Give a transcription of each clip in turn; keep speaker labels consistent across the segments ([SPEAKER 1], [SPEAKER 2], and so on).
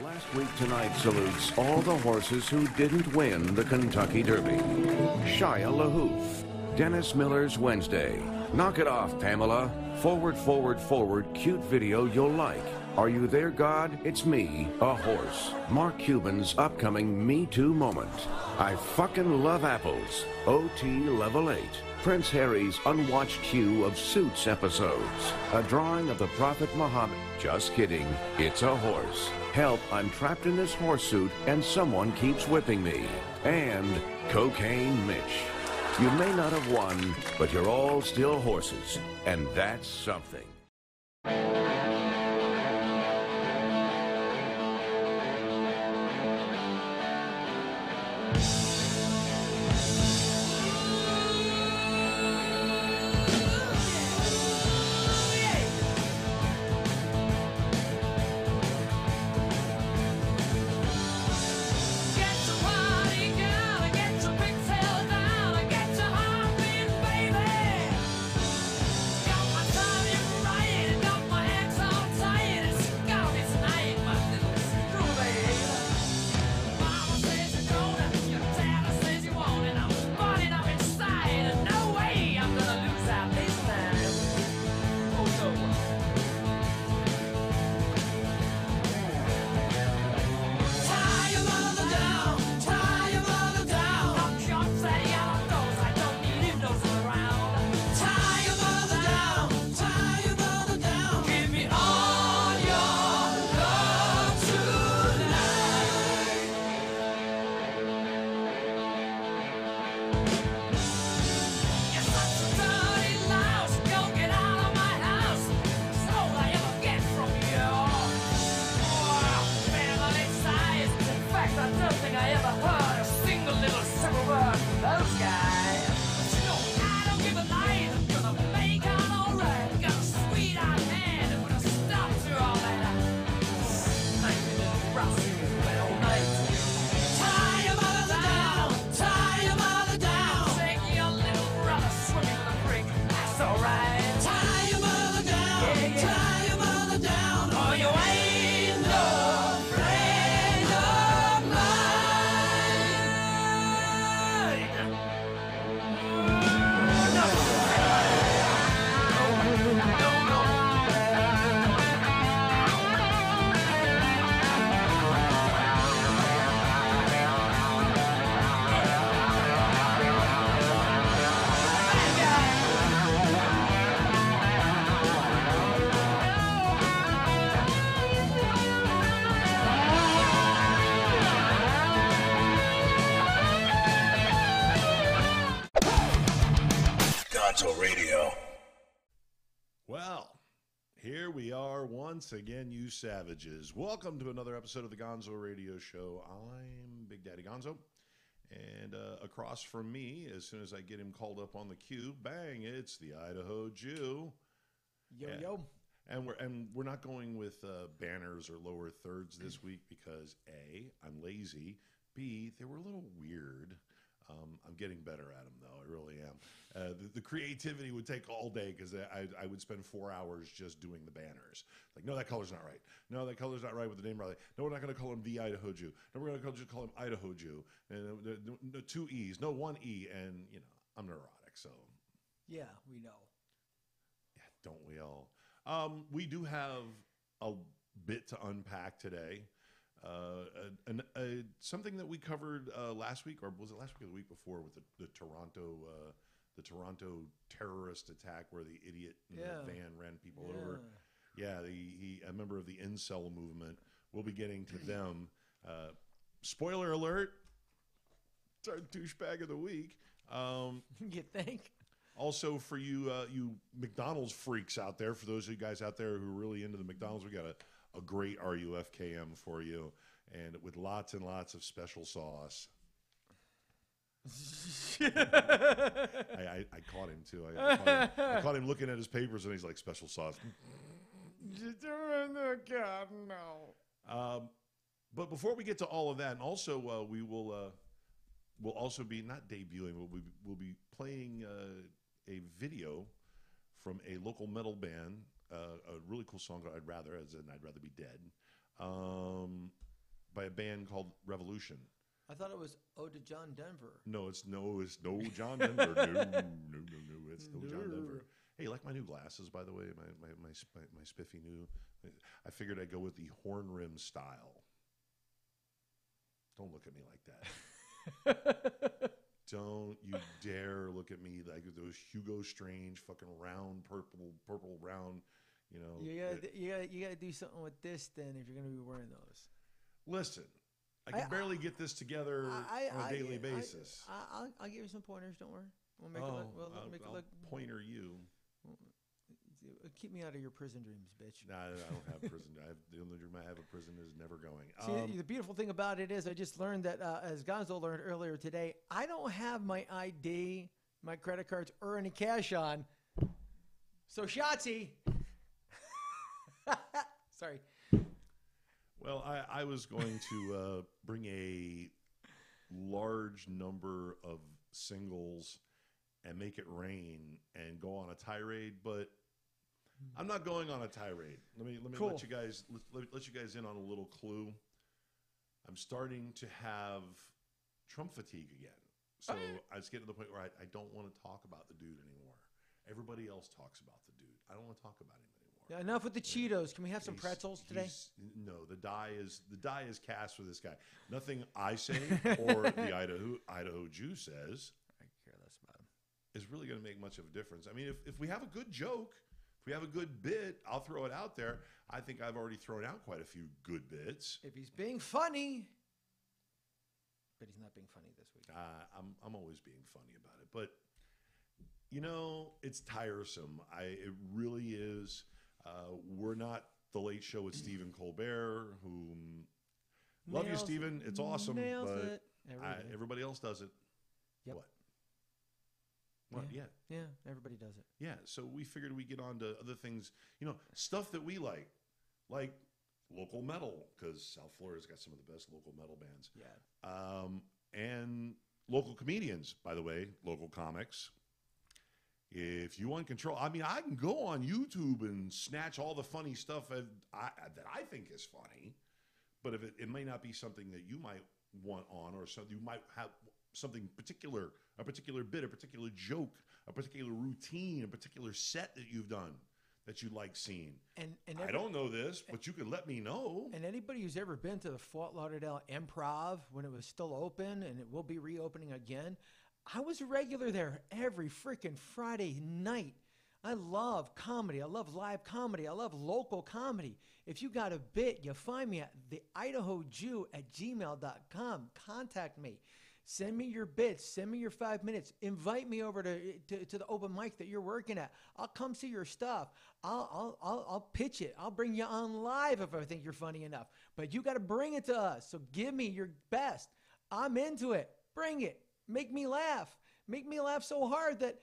[SPEAKER 1] Last week tonight salutes all the horses who didn't win the Kentucky Derby. Shia LaHoof, Dennis Miller's Wednesday, Knock It Off, Pamela, Forward, Forward, Forward, cute video you'll like. Are You There, God? It's Me, a Horse. Mark Cuban's upcoming Me Too moment. I Fucking Love Apples, OT Level 8. Prince Harry's unwatched queue of Suits episodes. A drawing of the Prophet Muhammad. Just kidding, it's a horse. Help, I'm trapped in this horse suit and someone keeps whipping me. And Cocaine Mitch. You may not have won, but you're all still horses, and that's something.
[SPEAKER 2] GONZO Radio.
[SPEAKER 3] Well, here we are once again, you savages. Welcome to another episode of the GONZO Radio Show. I'm Big Daddy Gonzo, and across from me, as soon as I get him called up on the queue, bang, it's the Idaho Jew.
[SPEAKER 4] Yo.
[SPEAKER 3] And we're not going with banners or lower thirds this week because A, I'm lazy. B, they were a little weird. I'm getting better at them, though. I really am. The creativity would take all day because I would spend 4 hours just doing the banners. Like, no, that color's not right. No, that color's not right with the name Riley. No, we're not going to call him the Idaho Jew. No, we're going to just call him Idaho Jew. And no, 2 E's, no 1 E. And, you know, I'm neurotic, so.
[SPEAKER 4] Yeah, we know.
[SPEAKER 3] Yeah, don't we all? We do have a bit to unpack today. Something that we covered last week, or was it last week or the week before, with the Toronto terrorist attack where the idiot in the van ran people over. Yeah, a member of the incel movement. We'll be getting to them. Spoiler alert! It's our douchebag of the week.
[SPEAKER 4] You think?
[SPEAKER 3] Also, for you McDonald's freaks out there, for those of you guys out there who are really into the McDonald's, we got a great RUFKM for you, and with lots and lots of special sauce. I caught him too. I caught him looking at his papers, and he's like, special sauce.
[SPEAKER 4] God, no.
[SPEAKER 3] But before we get to all of that, and also we'll also be not debuting, but we'll be playing a video from a local metal band, a really cool song, I'd Rather Be Dead. by a band called Revolution.
[SPEAKER 4] I thought it was Ode to John Denver.
[SPEAKER 3] No, it's no John Denver. No. It's no John Denver. Hey, you like my new glasses, by the way? My spiffy new. I figured I'd go with the horn rim style. Don't look at me like that. Don't you dare look at me like those Hugo Strange fucking round purple round. You know.
[SPEAKER 4] You gotta do something with this then if you're gonna be wearing those.
[SPEAKER 3] Listen, I can barely get this together on a daily basis.
[SPEAKER 4] I'll give you some pointers. Don't worry. We'll make it look.
[SPEAKER 3] Pointer you.
[SPEAKER 4] Keep me out of your prison dreams, bitch.
[SPEAKER 3] Nah, I don't have prison. The only dream I have of prison is never going.
[SPEAKER 4] See, the beautiful thing about it is I just learned that, as Gonzo learned earlier today, I don't have my ID, my credit cards, or any cash on. So, Shotzi. Sorry.
[SPEAKER 3] Well, I was going to bring a large number of singles and make it rain and go on a tirade, but I'm not going on a tirade. Let me
[SPEAKER 4] cool.
[SPEAKER 3] let you guys in on a little clue. I'm starting to have Trump fatigue again. So I just get to the point where I don't want to talk about the dude anymore. Everybody else talks about the dude. I don't want to talk about him anymore.
[SPEAKER 4] Yeah, enough with the Cheetos. Can we have some pretzels today?
[SPEAKER 3] No, the die is cast for this guy. Nothing I say or the Idaho Jew says.
[SPEAKER 4] I care less about him.
[SPEAKER 3] Is really going to make much of a difference. I mean, if we have a good joke, if we have a good bit, I'll throw it out there. I think I've already thrown out quite a few good bits.
[SPEAKER 4] If he's being funny, but he's not being funny this week.
[SPEAKER 3] I'm always being funny about it, but you know, it's tiresome. It really is. We're not the Late Show with Stephen Colbert, whom love you, Stephen. It's awesome, but everybody else does it.
[SPEAKER 4] Yep.
[SPEAKER 3] What?
[SPEAKER 4] Yeah, everybody does it.
[SPEAKER 3] Yeah, so we figured we'd get on to other things, you know, stuff that we like local metal, because South Florida's got some of the best local metal bands.
[SPEAKER 4] Yeah.
[SPEAKER 3] And local comedians, by the way, local comics. If you want control, I mean, I can go on YouTube and snatch all the funny stuff that I think is funny, but if it may not be something that you might want on, or something you might have something particular, a particular bit, a particular joke, a particular routine, a particular set that you've done that you like seeing. And I don't know this, but you could let me know.
[SPEAKER 4] And anybody who's ever been to the Fort Lauderdale Improv when it was still open, and it will be reopening again, I was a regular there every freaking Friday night. I love comedy. I love live comedy. I love local comedy. If you got a bit, you find me at theidahojew@gmail.com. Contact me. Send me your bits. Send me your 5 minutes. Invite me over to the open mic that you're working at. I'll come see your stuff. I'll pitch it. I'll bring you on live if I think you're funny enough. But you got to bring it to us. So give me your best. I'm into it. Bring it. Make me laugh. Make me laugh so hard that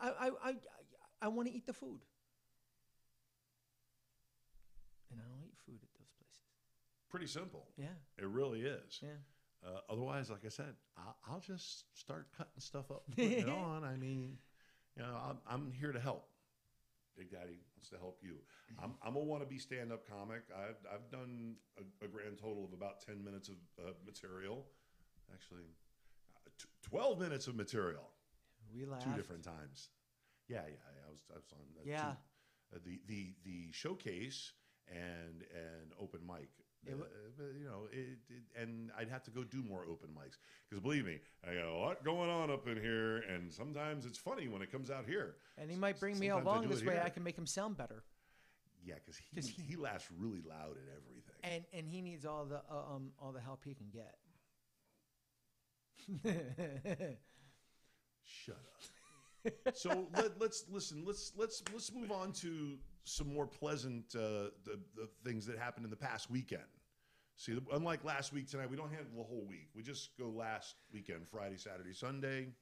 [SPEAKER 4] I want to eat the food. And I don't eat food at those places.
[SPEAKER 3] Pretty simple.
[SPEAKER 4] Yeah.
[SPEAKER 3] It really is.
[SPEAKER 4] Yeah.
[SPEAKER 3] Otherwise, like I said, I'll just start cutting stuff up, putting it on. I mean, you know, I'm here to help. Big Daddy wants to help you. I'm a wannabe stand-up comic. I've done a grand total of about 10 minutes of material. Actually, 12 minutes of material.
[SPEAKER 4] We laughed.
[SPEAKER 3] 2 different times. Yeah. I was on.
[SPEAKER 4] Yeah.
[SPEAKER 3] The showcase and open mic. You know, and I'd have to go do more open mics because believe me, I got a lot going on up in here, and sometimes it's funny when it comes out here.
[SPEAKER 4] And he might bring me along this way. I can make him sound better.
[SPEAKER 3] Yeah, because he laughs really loud at everything,
[SPEAKER 4] and he needs all the help he can get.
[SPEAKER 3] Shut up. So let's listen. Let's move on to some more pleasant the things that happened in the past weekend. See, unlike last week tonight, we don't handle the whole week. We just go last weekend, Friday, Saturday, Sunday.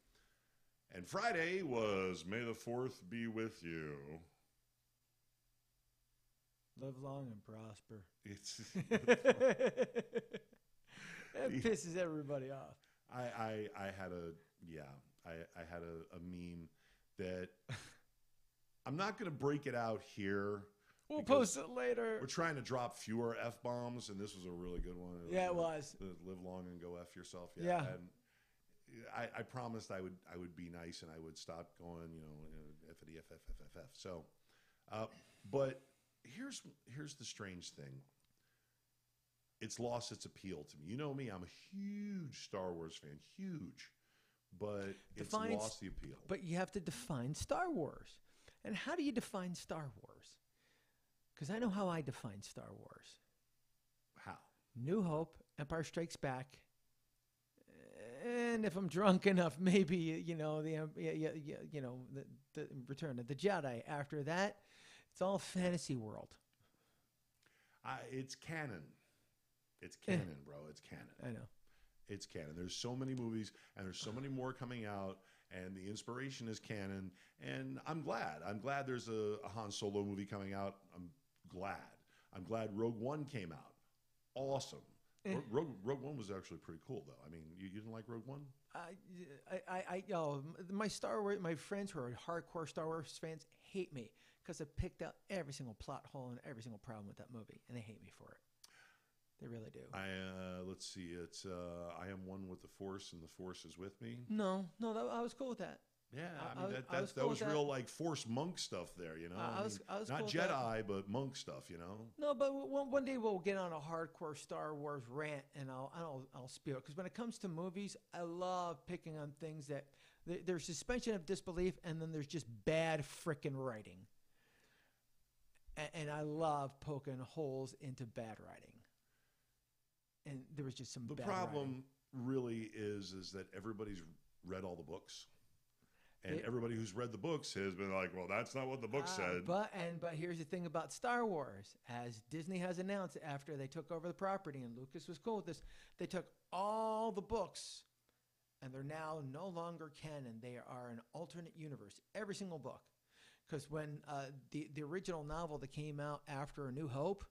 [SPEAKER 3] And Friday was May the 4th be with you.
[SPEAKER 4] Live long and prosper.
[SPEAKER 3] It's
[SPEAKER 4] that pisses everybody off.
[SPEAKER 3] I had a meme that I'm not going to break it out here,
[SPEAKER 4] We'll
[SPEAKER 3] because
[SPEAKER 4] post it later.
[SPEAKER 3] We're trying to drop fewer F-bombs, and this was a really good one.
[SPEAKER 4] Yeah, it was.
[SPEAKER 3] Live long and go F yourself.
[SPEAKER 4] Yeah.
[SPEAKER 3] And I promised I would be nice and I would stop going, F-a-D, F. So, but here's the strange thing. It's lost its appeal to me. You know me, I'm a huge Star Wars fan, huge. But it's lost the appeal.
[SPEAKER 4] But you have to define Star Wars. And how do you define Star Wars? Because I know how I define Star Wars.
[SPEAKER 3] How?
[SPEAKER 4] New Hope, Empire Strikes Back, and if I'm drunk enough, maybe the Return of the Jedi. After that, it's all fantasy world.
[SPEAKER 3] It's canon. It's canon, bro. It's canon.
[SPEAKER 4] I know.
[SPEAKER 3] It's canon. There's so many movies, and there's so many more coming out, and the inspiration is canon. And I'm glad. I'm glad there's a Han Solo movie coming out. I'm glad. I'm glad Rogue One came out. Awesome. Rogue One was actually pretty cool, though. I mean, you didn't like Rogue One?
[SPEAKER 4] My friends who are hardcore Star Wars fans hate me because I picked out every single plot hole and every single problem with that movie, and they hate me for it. They really do.
[SPEAKER 3] Let's see. It's I am one with the Force, and the Force is with me.
[SPEAKER 4] No, I was cool with that.
[SPEAKER 3] Yeah, that was real like Force monk stuff there,
[SPEAKER 4] I was
[SPEAKER 3] not
[SPEAKER 4] cool with
[SPEAKER 3] Jedi, but monk stuff,
[SPEAKER 4] No, but one day we'll get on a hardcore Star Wars rant, and I'll spew it. Because when it comes to movies, I love picking on things that there's suspension of disbelief, and then there's just bad frickin' writing. And I love poking holes into bad writing. And there was just some
[SPEAKER 3] The
[SPEAKER 4] bad
[SPEAKER 3] problem
[SPEAKER 4] writing.
[SPEAKER 3] really is that everybody's read all the books. And everybody who's read the books has been like, well, that's not what the book said.
[SPEAKER 4] But here's the thing about Star Wars. As Disney has announced after they took over the property, and Lucas was cool with this, they took all the books, and they're now no longer canon. They are an alternate universe, every single book. Because when the original novel that came out after A New Hope,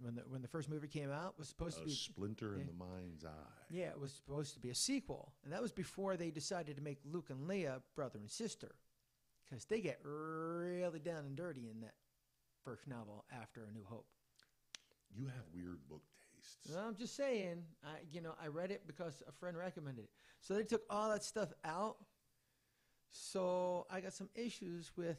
[SPEAKER 4] when the first movie came out, was supposed to be
[SPEAKER 3] Splinter in the Mind's Eye.
[SPEAKER 4] Yeah, it was supposed to be a sequel, and that was before they decided to make Luke and Leia brother and sister, because they get really down and dirty in that first novel after A New Hope.
[SPEAKER 3] You have weird book tastes.
[SPEAKER 4] Well, I'm just saying, I read it because a friend recommended it. So they took all that stuff out. So I got some issues with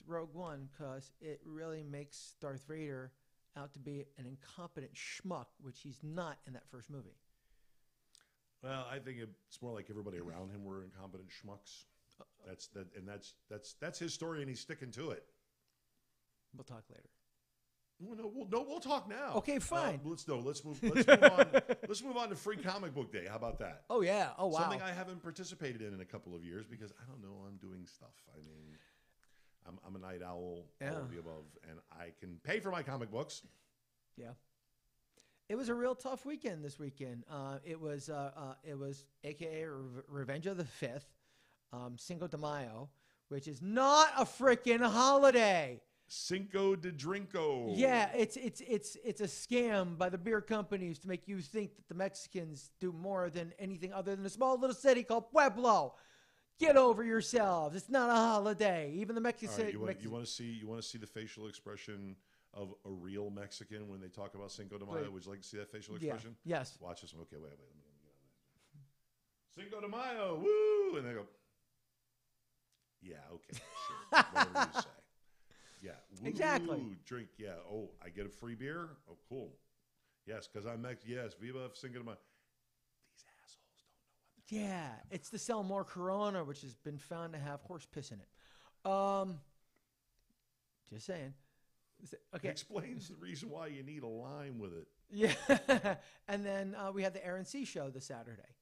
[SPEAKER 4] Rogue One because it really makes Darth Vader out to be an incompetent schmuck, which he's not in that first movie.
[SPEAKER 3] Well, I think it's more like everybody around him were incompetent schmucks. That's his story, and he's sticking to it.
[SPEAKER 4] We'll talk later.
[SPEAKER 3] We'll talk now.
[SPEAKER 4] Okay, fine.
[SPEAKER 3] Let's move on. Let's move on to Free Comic Book Day. How about that?
[SPEAKER 4] Oh yeah. Oh wow.
[SPEAKER 3] Something I haven't participated in a couple of years because I don't know. I'm doing stuff. I mean, I'm a night owl.
[SPEAKER 4] Yeah.
[SPEAKER 3] All of the above, and I can pay for my comic books.
[SPEAKER 4] Yeah. It was a real tough weekend this weekend. It was AKA Revenge of the Fifth, Cinco de Mayo, which is not a freaking holiday.
[SPEAKER 3] Cinco de Drinko.
[SPEAKER 4] Yeah, it's a scam by the beer companies to make you think that the Mexicans do more than anything other than a small little city called Pueblo. Get over yourselves. It's not a holiday. Even the Mexicans.
[SPEAKER 3] Right, you want to see the facial expression of a real Mexican when they talk about Cinco de Mayo?
[SPEAKER 4] Wait.
[SPEAKER 3] Would you like to see that facial expression?
[SPEAKER 4] Yeah. Yes.
[SPEAKER 3] Watch this one. Okay, wait. Let me get on this. Cinco de Mayo, woo! And they go, yeah, okay, sure. Whatever you say. Yeah. Woo,
[SPEAKER 4] Exactly.
[SPEAKER 3] Drink. Yeah. Oh, I get a free beer? Oh, cool. Yes, because I'm Mexican. Yes. Viva Cinco de Mayo. These assholes don't know what they're
[SPEAKER 4] Yeah, it's to sell more Corona, which has been found to have horse piss in it. Just saying. Okay.
[SPEAKER 3] Explains the reason why you need a lime with it.
[SPEAKER 4] Yeah. And then we had the Aaron C. show this Saturday.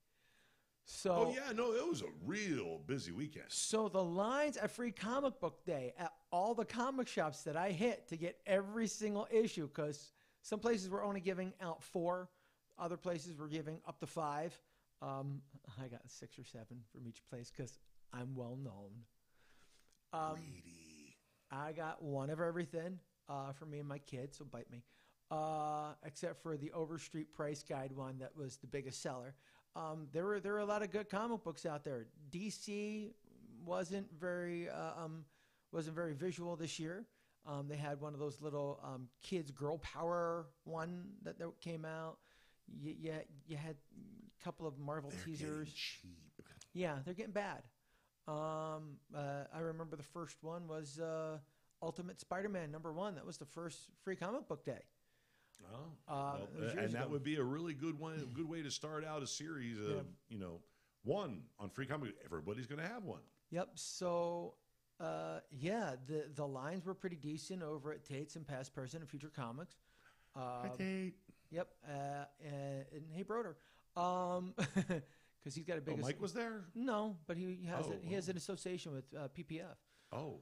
[SPEAKER 4] So,
[SPEAKER 3] Oh, yeah. No, it was a real busy weekend.
[SPEAKER 4] So the lines at Free Comic Book Day at all the comic shops that I hit to get every single issue, because some places were only giving out 4, other places were giving up to 5. I got 6 or 7 from each place because I'm well known.
[SPEAKER 3] Greedy.
[SPEAKER 4] I got one of everything for me and my kids, so bite me. Except for the Overstreet Price Guide one that was the biggest seller. There were a lot of good comic books out there. DC wasn't very visual this year. They had one of those little kids girl power one that came out. You had a couple of Marvel teasers.
[SPEAKER 3] Cheap.
[SPEAKER 4] Yeah, they're getting bad. I remember the first one was Ultimate Spider-Man #1. That was the first free comic book day.
[SPEAKER 3] Oh, and that would be a really good one, a good way to start out a series of, one on free comic. Everybody's going to have one.
[SPEAKER 4] Yep. So, the lines were pretty decent over at Tate's and Past, Present, and Future Comics.
[SPEAKER 3] Hi, Tate.
[SPEAKER 4] Yep. And hey, Broder. Because he's got a big.
[SPEAKER 3] Mike was there?
[SPEAKER 4] No, but he has an association with PPF.
[SPEAKER 3] Oh.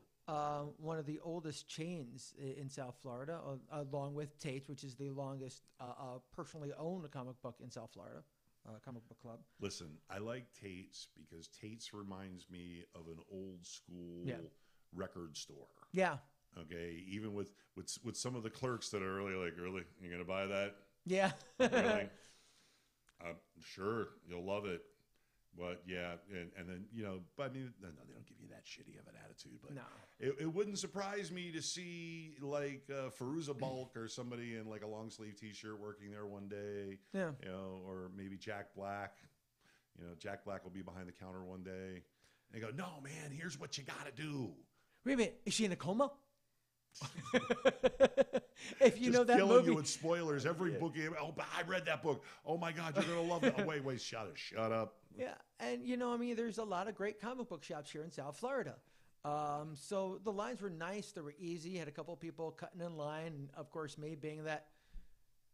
[SPEAKER 4] One of the oldest chains in South Florida, along with Tate's, which is the longest personally owned comic book in South Florida, comic book club.
[SPEAKER 3] Listen, I like Tate's because Tate's reminds me of an old school record store.
[SPEAKER 4] Yeah.
[SPEAKER 3] Okay, even with some of the clerks that are really you're gonna buy that?
[SPEAKER 4] Yeah.
[SPEAKER 3] Really? Sure, you'll love it. But yeah, and then but I mean, no, they don't give you that shitty of an attitude. But
[SPEAKER 4] no,
[SPEAKER 3] it wouldn't surprise me to see like Feruza Balk or somebody in like a long sleeve T-shirt working there one day.
[SPEAKER 4] Yeah,
[SPEAKER 3] or maybe Jack Black. Jack Black will be behind the counter one day, and they go, "No, man, here's what you got to do."
[SPEAKER 4] Wait a minute, is she in a coma? If you
[SPEAKER 3] Just
[SPEAKER 4] know that
[SPEAKER 3] killing
[SPEAKER 4] movie,
[SPEAKER 3] you with spoilers. Every book. Oh, but I read that book. Oh my God, you're gonna love it. Oh, wait, shut up.
[SPEAKER 4] Yeah, and there's a lot of great comic book shops here in South Florida. So the lines were nice. They were easy. Had a couple of people cutting in line, and of course, me being that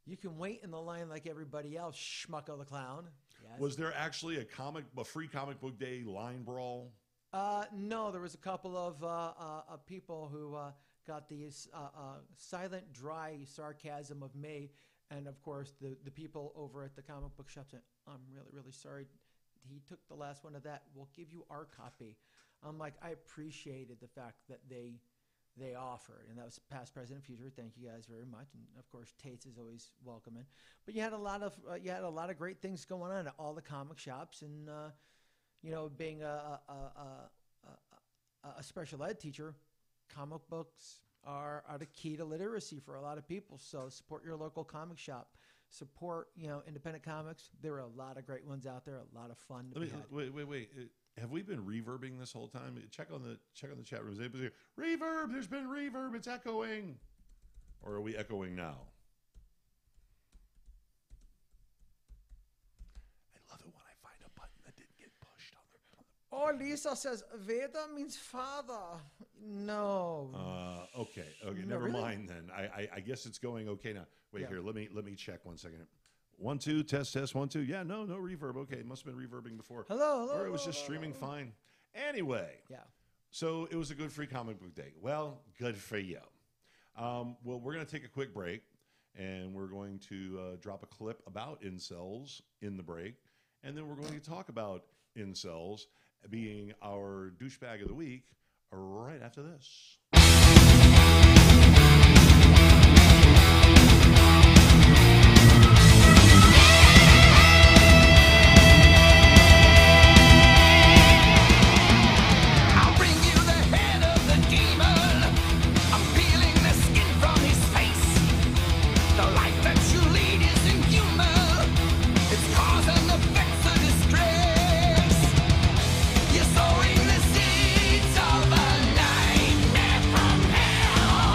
[SPEAKER 4] you can wait in the line like everybody else. Schmucko the Clown. Yes.
[SPEAKER 3] Was there actually a free comic book day line brawl?
[SPEAKER 4] No, there was a couple of people who got the silent, dry sarcasm of me, and of course the people over at the comic book shop said, "I'm really, really sorry. He took the last one of that. We'll give you our copy." I'm like, I appreciated the fact that they offered, and that was Past, Present, and Future. Thank you guys very much, and of course Tate's is always welcoming. But you had a lot of great things going on at all the comic shops, and being a special ed teacher, comic books are the key to literacy for a lot of people. So support your local comic shop. Support, independent comics. There are a lot of great ones out there. A lot of fun to be had.
[SPEAKER 3] Wait. Have we been reverbing this whole time? Check on the chat room. Is anybody here? Reverb. There's been reverb. It's echoing. Or are we echoing now? I love it when I find a button that didn't get pushed on the
[SPEAKER 4] Oh, Lisa says Veda means father. No.
[SPEAKER 3] Okay.
[SPEAKER 4] No,
[SPEAKER 3] Never
[SPEAKER 4] really?
[SPEAKER 3] mind then. I guess it's going okay now. Wait,
[SPEAKER 4] Yeah.
[SPEAKER 3] here. Let me check 1 second. 1 2 test 1 2. Yeah, no reverb. Okay, it must have been reverbing before.
[SPEAKER 4] Hello.
[SPEAKER 3] Or it was just streaming fine. Anyway.
[SPEAKER 4] Yeah.
[SPEAKER 3] So it was a good free comic book day. Well, good for you. Well, we're going to take a quick break, and we're going to drop a clip about incels in the break, and then we're going to talk about incels being our douchebag of the week right after this.
[SPEAKER 5] You're sowing the seeds of a nightmare from hell.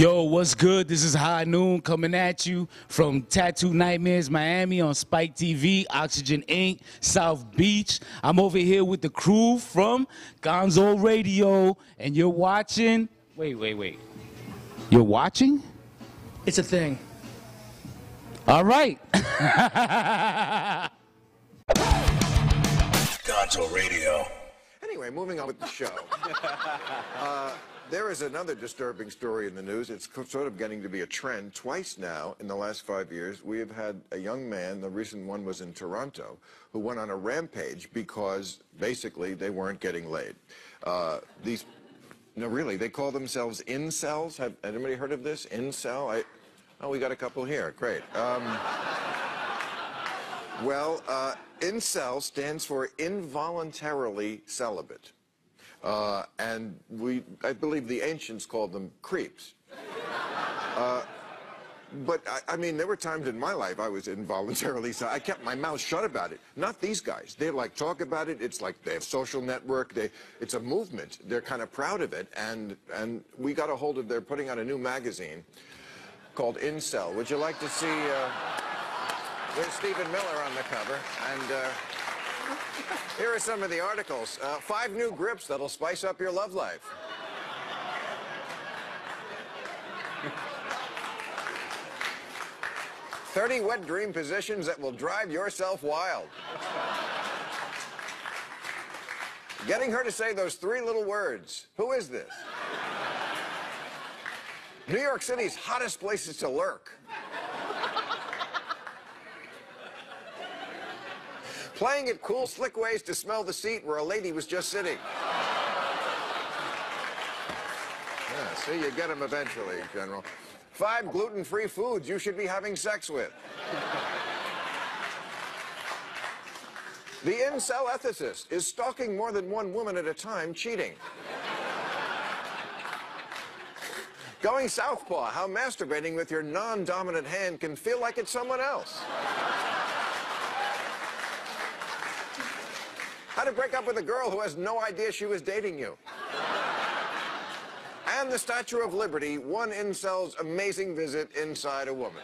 [SPEAKER 5] Yo, what's good? This is High Noon coming at you from Tattoo Nightmares Miami on Spike TV, Oxygen Inc., South Beach. I'm over here with the crew from GONZO Radio, and you're watching. Wait. You're watching?
[SPEAKER 4] It's a thing.
[SPEAKER 5] All right.
[SPEAKER 2] GONZO Radio.
[SPEAKER 6] Anyway, moving on with the show. There is another disturbing story in the news. It's sort of getting to be a trend. Twice now in the last 5 years, we have had a young man, the recent one was in Toronto, who went on a rampage because basically they weren't getting laid. No, really, they call themselves incels. Have anybody heard of this? Incel? Oh, we got a couple here. Great. Incel stands for involuntarily celibate. And I believe the ancients called them creeps. But I mean, there were times in my life I was involuntarily, so I kept my mouth shut about it. Not these guys. They like talk about it. It's like they have social network. It's a movement. They're kind of proud of it. And we got a hold of, they're putting out a new magazine called Incel. Would you like to see, there's Stephen Miller on the cover. And here are some of the articles. 5 new grips that'll spice up your love life. "30 wet dream positions that will drive yourself wild." "Getting her to say those 3 little words. Who is this?" "New York City's hottest places to lurk." "Playing it cool, slick ways to smell the seat where a lady was just sitting." Yeah, see, you get them eventually, General. "5 gluten-free foods you should be having sex with." "The incel ethicist is stalking more than 1 woman at a time, cheating." "Going southpaw, how masturbating with your non-dominant hand can feel like it's someone else." "How to break up with a girl who has no idea she was dating you." And the Statue of Liberty, one incel's amazing visit inside a woman.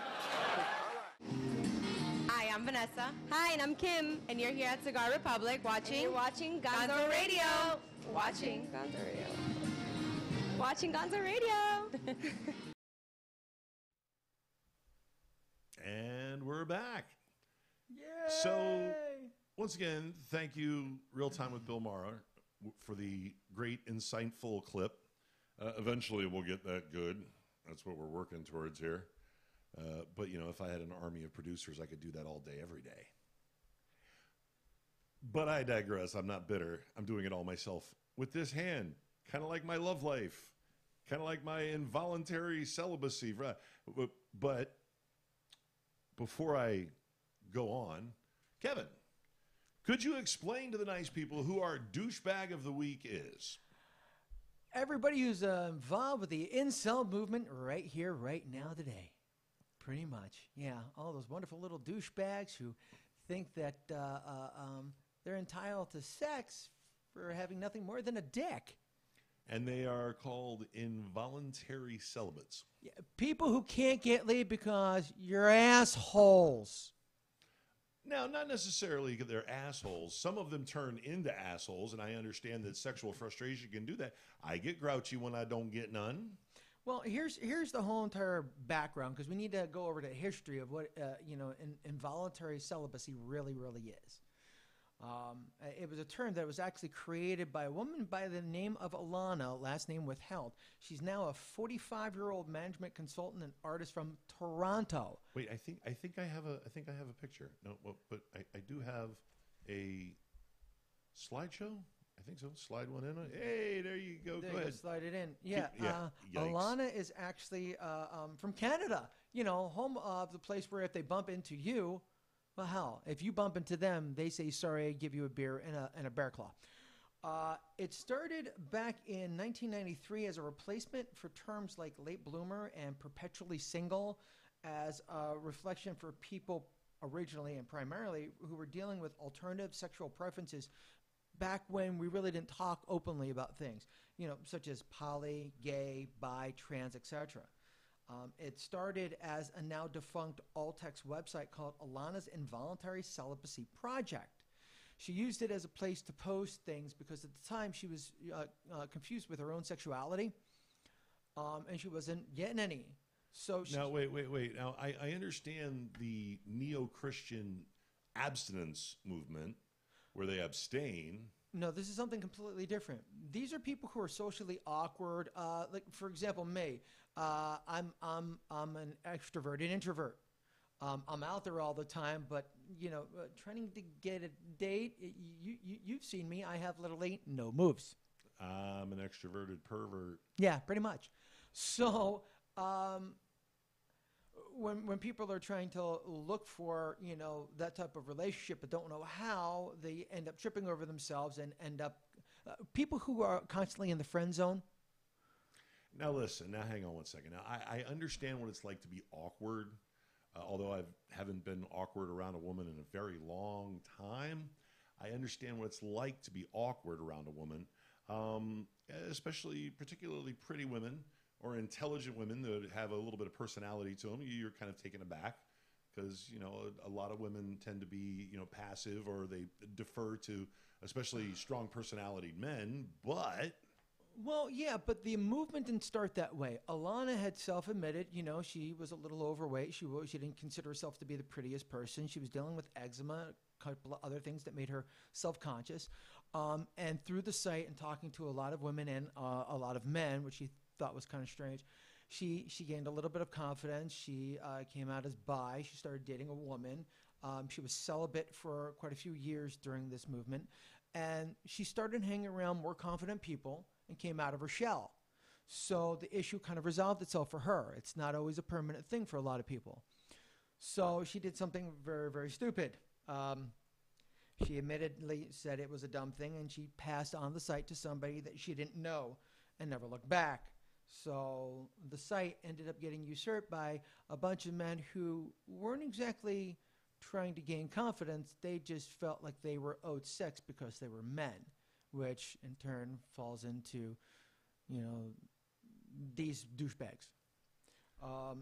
[SPEAKER 7] Hi, I'm Vanessa. Hi, and I'm Kim. And you're here at Cigar Republic watching. And you're watching GONZO Radio. Watching GONZO Radio. Watching GONZO Radio.
[SPEAKER 3] And we're back.
[SPEAKER 4] Yay!
[SPEAKER 3] So, once again, thank you, Real Time with Bill Maher, for the great, insightful clip. Eventually, we'll get that good. That's what we're working towards here. But, you know, if I had an army of producers, I could do that all day, every day. But I digress. I'm not bitter. I'm doing it all myself with this hand. Kind of like my love life. Kind of like my involuntary celibacy. But before I go on, Kevin, could you explain to the nice people who our douchebag of the week is?
[SPEAKER 4] Everybody who's involved with the incel movement right here, right now, today. Pretty much. Yeah, all those wonderful little douchebags who think that they're entitled to sex for having nothing more than a dick.
[SPEAKER 3] And they are called involuntary celibates.
[SPEAKER 4] Yeah, people who can't get laid because you're assholes.
[SPEAKER 3] Now, not necessarily because they're assholes. Some of them turn into assholes, and I understand that sexual frustration can do that. I get grouchy when I don't get none.
[SPEAKER 4] Well, here's the whole entire background, because we need to go over the history of what involuntary celibacy really is. It was a term that was actually created by a woman by the name of Alana, last name withheld. She's now a 45-year-old management consultant and artist from Toronto.
[SPEAKER 3] Wait, I think I have a picture. No, well, but I do have a slideshow. I think so. Slide one in. Hey, there you go.
[SPEAKER 4] There
[SPEAKER 3] go
[SPEAKER 4] you
[SPEAKER 3] ahead.
[SPEAKER 4] Slide it in. Yeah.
[SPEAKER 3] Yikes.
[SPEAKER 4] Alana is actually from Canada. You know, home of the place where if they bump into you, well, hell, if you bump into them, they say, sorry, I give you a beer and a bear claw. It started back in 1993 as a replacement for terms like late bloomer and perpetually single, as a reflection for people originally and primarily who were dealing with alternative sexual preferences back when we really didn't talk openly about things, you know, such as poly, gay, bi, trans, etc. It started as a now defunct alt-text website called Alana's Involuntary Celibacy Project. She used it as a place to post things because at the time she was confused with her own sexuality, and she wasn't getting any. So she,
[SPEAKER 3] Now, wait. Now, I understand the neo-Christian abstinence movement where they abstain.
[SPEAKER 4] no, this is something completely different. These are people who are socially awkward. Like, for example, me. I'm an extroverted introvert. I'm out there all the time, but trying to get a date. You've seen me. I have literally no moves.
[SPEAKER 3] I'm an extroverted pervert.
[SPEAKER 4] Yeah, pretty much. So when people are trying to look for that type of relationship but don't know how, they end up tripping over themselves and end up people who are constantly in the friend zone.
[SPEAKER 3] Now, listen. Now, hang on one second. Now, I understand what it's like to be awkward. Although I haven't been awkward around a woman in a very long time, I understand what it's like to be awkward around a woman, particularly pretty women or intelligent women that have a little bit of personality to them. You're kind of taken aback because, a lot of women tend to be, passive, or they defer to especially strong personality men, but...
[SPEAKER 4] Well, yeah, but the movement didn't start that way. Alana had self-admitted, she was a little overweight. She didn't consider herself to be the prettiest person. She was dealing with eczema, a couple of other things that made her self-conscious. And through the site and talking to a lot of women and a lot of men, which she thought was kind of strange, she gained a little bit of confidence. She came out as bi. She started dating a woman. She was celibate for quite a few years during this movement. And she started hanging around more confident people and came out of her shell. So the issue kind of resolved itself for her. It's not always a permanent thing for a lot of people. So she did something very, very stupid. She admittedly said it was a dumb thing, and she passed on the site to somebody that she didn't know and never looked back. So the site ended up getting usurped by a bunch of men who weren't exactly trying to gain confidence. They just felt like they were owed sex because they were men, which in turn falls into, these douchebags.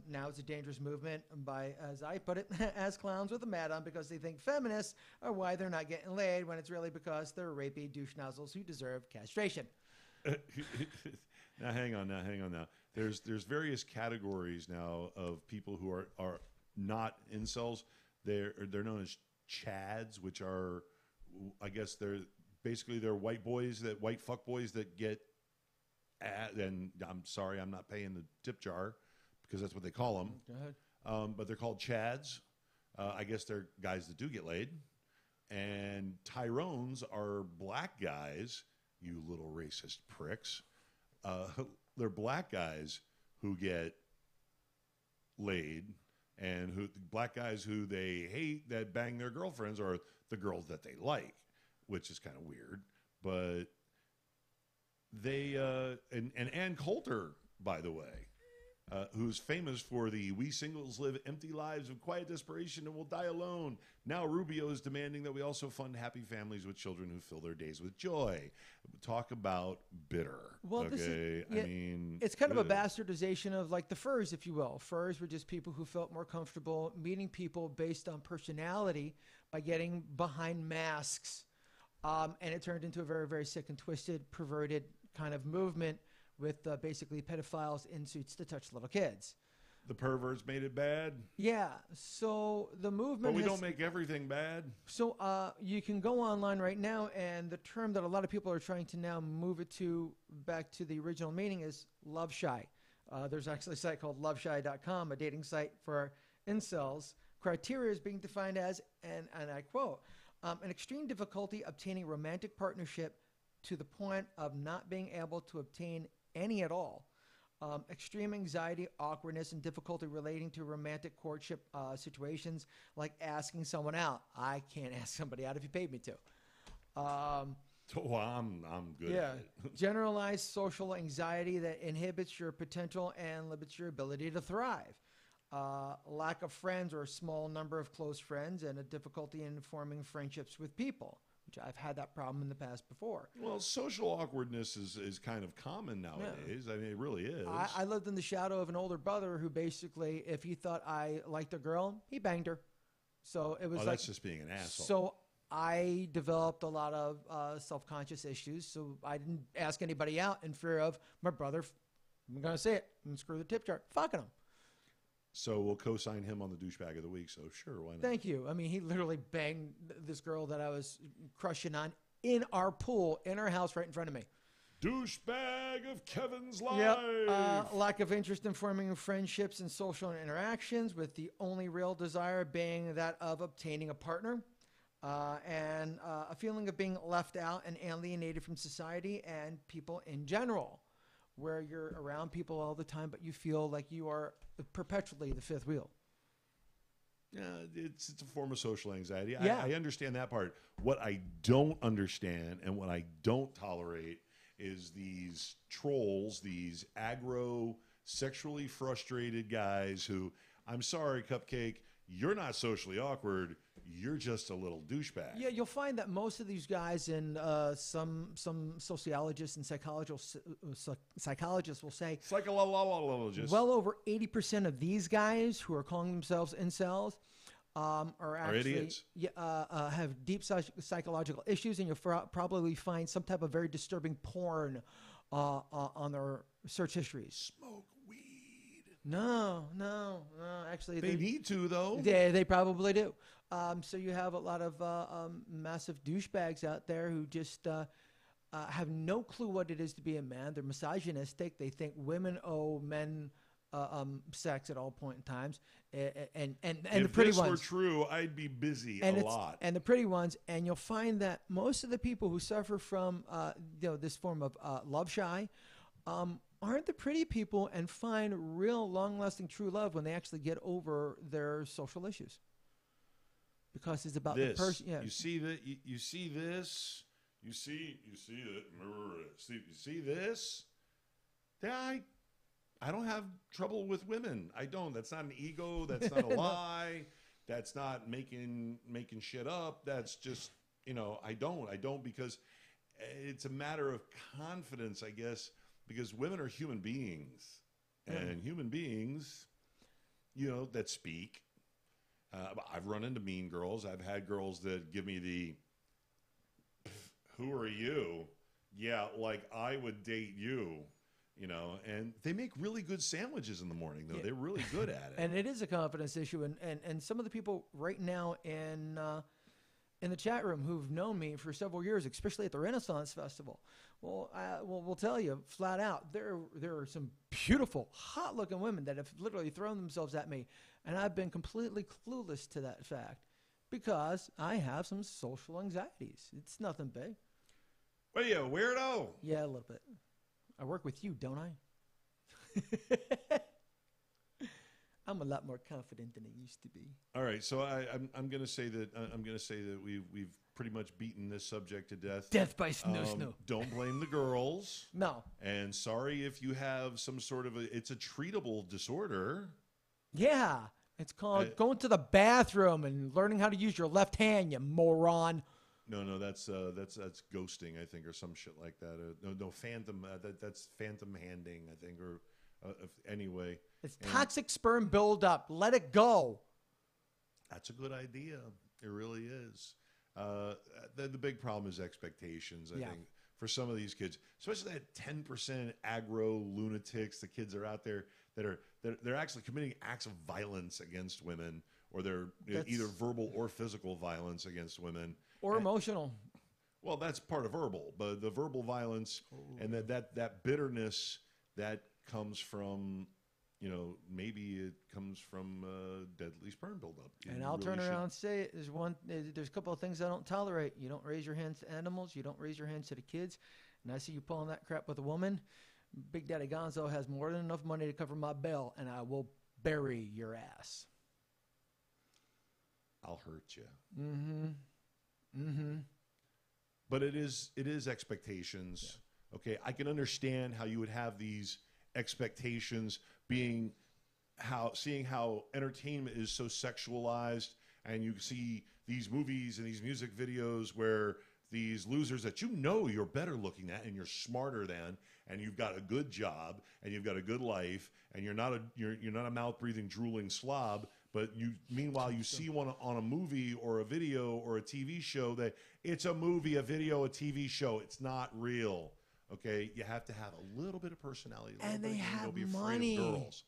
[SPEAKER 4] Now it's a dangerous movement by, as I put it, as clowns with a mat on because they think feminists are why they're not getting laid when it's really because they're rapey douche nozzles who deserve castration.
[SPEAKER 3] Now, hang on now. There's various categories now of people who are not incels. They're known as chads, which are, I guess they're white fuck boys that get, and I'm sorry, I'm not paying the tip jar because that's what they call them.
[SPEAKER 4] Go ahead.
[SPEAKER 3] But they're called chads. I guess they're guys that do get laid. And Tyrones are black guys, you little racist pricks. They're black guys who get laid, and black guys who they hate that bang their girlfriends or the girls that they like, which is kind of weird. But they and Ann Coulter, by the way, who's famous for the "We singles live empty lives of quiet desperation and will die alone." Now Rubio is demanding that we also fund happy families with children who fill their days with joy. Talk about bitter.
[SPEAKER 4] Well,
[SPEAKER 3] okay,
[SPEAKER 4] this is,
[SPEAKER 3] I mean,
[SPEAKER 4] it's kind of a bastardization of like the furs, if you will. Furs were just people who felt more comfortable meeting people based on personality by getting behind masks. And it turned into a very, very sick and twisted, perverted kind of movement with basically pedophiles in suits to touch little kids.
[SPEAKER 3] The perverts made it bad.
[SPEAKER 4] Yeah, so the movement.
[SPEAKER 3] But we don't make everything bad.
[SPEAKER 4] So you can go online right now, and the term that a lot of people are trying to now move it to back to the original meaning is love shy. There's actually a site called loveshy.com, a dating site for incels. Criteria is being defined as, and I quote, an extreme difficulty obtaining romantic partnership to the point of not being able to obtain any at all. Extreme anxiety, awkwardness, and difficulty relating to romantic courtship situations, like asking someone out. I can't ask somebody out if you paid me to.
[SPEAKER 3] I'm good
[SPEAKER 4] Yeah.
[SPEAKER 3] at it.
[SPEAKER 4] Generalized social anxiety that inhibits your potential and limits your ability to thrive. Lack of friends or a small number of close friends, and a difficulty in forming friendships with people, which I've had that problem in the past before.
[SPEAKER 3] Well, social awkwardness is kind of common nowadays. I mean, it really is.
[SPEAKER 4] I lived in the shadow of an older brother who basically, if he thought I liked a girl, he banged her. So it was like,
[SPEAKER 3] that's just being an asshole.
[SPEAKER 4] So I developed a lot of self-conscious issues. So I didn't ask anybody out in fear of my brother. I'm going to say it. And screw the tip jar. Fucking him.
[SPEAKER 3] So we'll co-sign him on the douchebag of the week. So sure, why not?
[SPEAKER 4] Thank you. I mean, he literally banged this girl that I was crushing on in our pool, in our house, right in front of me.
[SPEAKER 3] Douchebag of Kevin's life.
[SPEAKER 4] Yep. Lack of interest in forming friendships and social interactions, with the only real desire being that of obtaining a partner. And a feeling of being left out and alienated from society and people in general, where you're around people all the time, but you feel like you are perpetually the fifth wheel.
[SPEAKER 3] Yeah, it's a form of social anxiety.
[SPEAKER 4] Yeah.
[SPEAKER 3] I understand that part. What I don't understand and what I don't tolerate is these trolls, these aggro, sexually frustrated guys who, I'm sorry, Cupcake, you're not socially awkward. You're just a little douchebag.
[SPEAKER 4] Yeah, you'll find that most of these guys and some sociologists and psychologists will say
[SPEAKER 3] Psychologists.
[SPEAKER 4] well over 80% of these guys who are calling themselves incels are actually
[SPEAKER 3] idiots.
[SPEAKER 4] Have deep psychological issues, and you'll probably find some type of very disturbing porn on their search histories.
[SPEAKER 3] Smoke weed.
[SPEAKER 4] No. Actually,
[SPEAKER 3] They need to, though.
[SPEAKER 4] They probably do. So you have a lot of massive douchebags out there who just have no clue what it is to be a man. They're misogynistic. They think women owe men sex at all point in times. And
[SPEAKER 3] if
[SPEAKER 4] the pretty
[SPEAKER 3] this
[SPEAKER 4] ones
[SPEAKER 3] were true, I'd be busy a lot.
[SPEAKER 4] And the pretty ones. And you'll find that most of the people who suffer from this form of love shy aren't the pretty people and find real long-lasting true love when they actually get over their social issues. Because it's about the person. Yeah.
[SPEAKER 3] You see that? You see this? You see it? You see this? I don't have trouble with women. I don't. That's not an ego. That's not a lie. That's not making shit up. That's just, I don't because it's a matter of confidence, I guess, because women are human beings, and human beings, that speak. I've run into mean girls. I've had girls that give me the, who are you? Yeah, like I would date you, and they make really good sandwiches in the morning, though. Yeah. They're really good at it.
[SPEAKER 4] And it is a confidence issue. And some of the people right now in the chat room who've known me for several years, especially at the Renaissance Festival, we'll tell you flat out, there are some beautiful, hot-looking women that have literally thrown themselves at me. And I've been completely clueless to that fact because I have some social anxieties. It's nothing big.
[SPEAKER 3] What are you, a weirdo?
[SPEAKER 4] Yeah, a little bit. I work with you, don't I? I'm a lot more confident than I used to be.
[SPEAKER 3] All right, so I'm going to say that we've pretty much beaten this subject to death.
[SPEAKER 4] Death by snow.
[SPEAKER 3] Don't blame the girls.
[SPEAKER 4] No.
[SPEAKER 3] And sorry if you have some sort of it's a treatable disorder.
[SPEAKER 4] Yeah. It's called going to the bathroom and learning how to use your left hand, you moron.
[SPEAKER 3] No, that's ghosting, I think, or some shit like that. No, phantom. That's phantom handing, I think, or anyway.
[SPEAKER 4] It's toxic sperm buildup. Let it go.
[SPEAKER 3] That's a good idea. It really is. The big problem is expectations, I think, for some of these kids, especially that 10% aggro lunatics. The kids are out there that they're actually committing acts of violence against women, or they're either verbal or physical violence against women,
[SPEAKER 4] or emotional.
[SPEAKER 3] Well, that's part of verbal, but the verbal violence and that bitterness that comes from, maybe it comes from deadly sperm buildup.
[SPEAKER 4] And I'll turn around and say it. There's a couple of things I don't tolerate. You don't raise your hands to animals. You don't raise your hands to the kids. And I see you pulling that crap with a woman. Big Daddy Gonzo has more than enough money to cover my bill, and I will bury your ass.
[SPEAKER 3] I'll hurt you.
[SPEAKER 4] Mm-hmm.
[SPEAKER 3] But it is expectations. Yeah. Okay, I can understand how you would have these expectations, seeing how entertainment is so sexualized, and you see these movies and these music videos where these losers that you know you're better looking at and you're smarter than, and you've got a good job and you've got a good life and you're not a mouth breathing drooling slob. But meanwhile, you see one on a movie or a video or a TV show that it's a movie, a video, a TV show. It's not real. Okay, you have to have a little bit of personality,
[SPEAKER 4] And they have
[SPEAKER 3] be
[SPEAKER 4] money.
[SPEAKER 3] afraid of girls.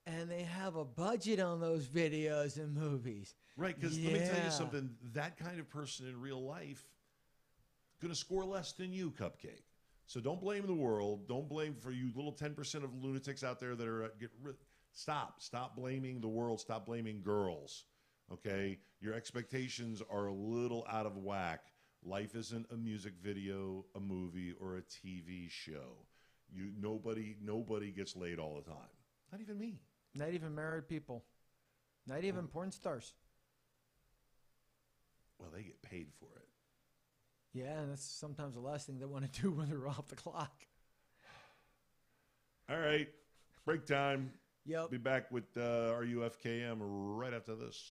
[SPEAKER 4] And they have a budget on those videos and movies.
[SPEAKER 3] Right, because let me tell you something. That kind of person in real life going to score less than you, Cupcake. So don't blame the world. Don't blame for you little 10% of lunatics out there that are Stop blaming the world. Stop blaming girls. Okay, your expectations are a little out of whack. Life isn't a music video, a movie, or a TV show. Nobody gets laid all the time. Not even me.
[SPEAKER 4] Not even married people. Not even porn stars.
[SPEAKER 3] Well, they get paid for it.
[SPEAKER 4] Yeah, and that's sometimes the last thing they want to do when they're off the clock.
[SPEAKER 3] All right, break time.
[SPEAKER 4] Yep.
[SPEAKER 3] Be back with RUFKM right after this.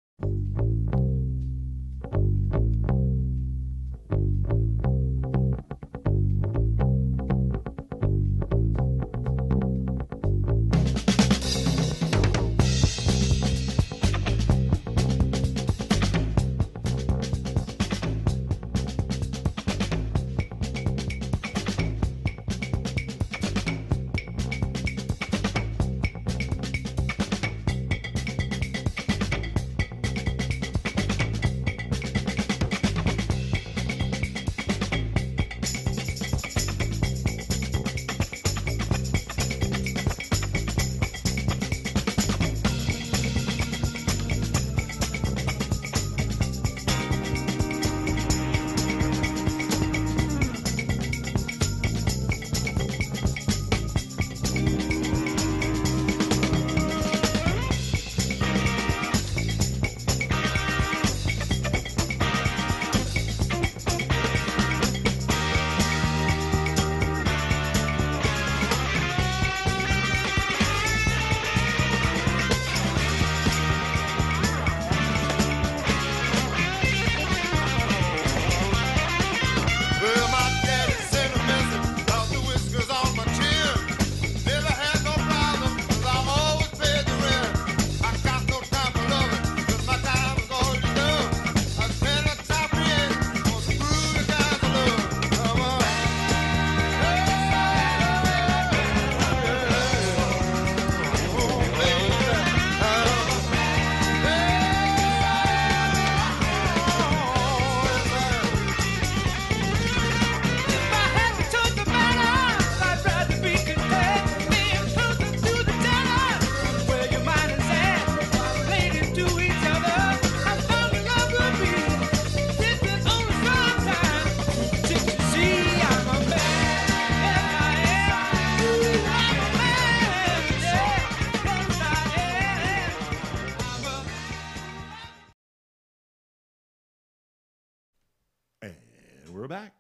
[SPEAKER 3] We're back.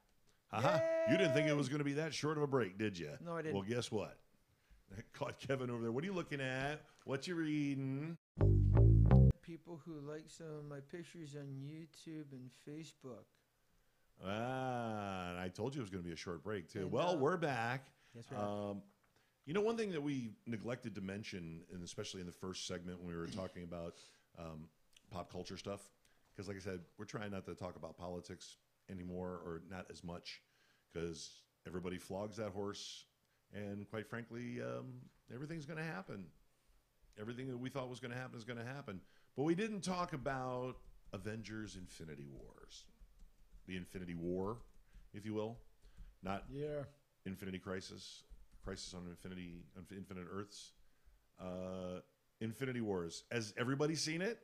[SPEAKER 3] You didn't think it was going to be that short of a break, did you?
[SPEAKER 4] No, I didn't.
[SPEAKER 3] Well, guess what? I caught Kevin over there. What are you looking at? What you reading?
[SPEAKER 4] People who like some of my pictures on YouTube and Facebook.
[SPEAKER 3] And I told you it was going to be a short break, too.
[SPEAKER 4] And,
[SPEAKER 3] well, we're back.
[SPEAKER 4] Yes, we are.
[SPEAKER 3] You know, one thing that we neglected to mention, and especially in the first segment when we were talking about pop culture stuff, because like I said, we're trying not to talk about politics anymore, or not as much, because everybody flogs that horse, and quite frankly, everything's going to happen. Everything that we thought was going to happen is going to happen. But we didn't talk about Avengers Infinity Wars. The Infinity War, if you will. Not Infinity Crisis. Crisis on Infinite Earths. Infinity Wars. Has everybody seen it?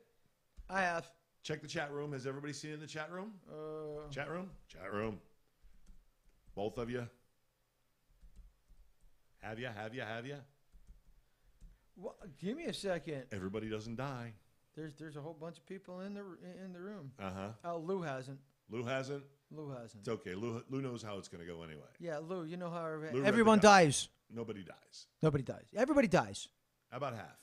[SPEAKER 4] I have.
[SPEAKER 3] Check the chat room. Has everybody seen it in the chat room? Chat room? Chat room. Both of you? Have you?
[SPEAKER 4] Well, give me a second.
[SPEAKER 3] Everybody doesn't die.
[SPEAKER 4] There's a whole bunch of people in the room.
[SPEAKER 3] Uh-huh.
[SPEAKER 4] Oh, Lou hasn't.
[SPEAKER 3] Lou hasn't?
[SPEAKER 4] Lou hasn't.
[SPEAKER 3] It's okay. Lou knows how it's going to go anyway.
[SPEAKER 4] Yeah, Lou, you know how
[SPEAKER 3] Lou
[SPEAKER 4] everyone dies.
[SPEAKER 3] Nobody dies.
[SPEAKER 4] Nobody dies. Everybody dies.
[SPEAKER 3] How about half?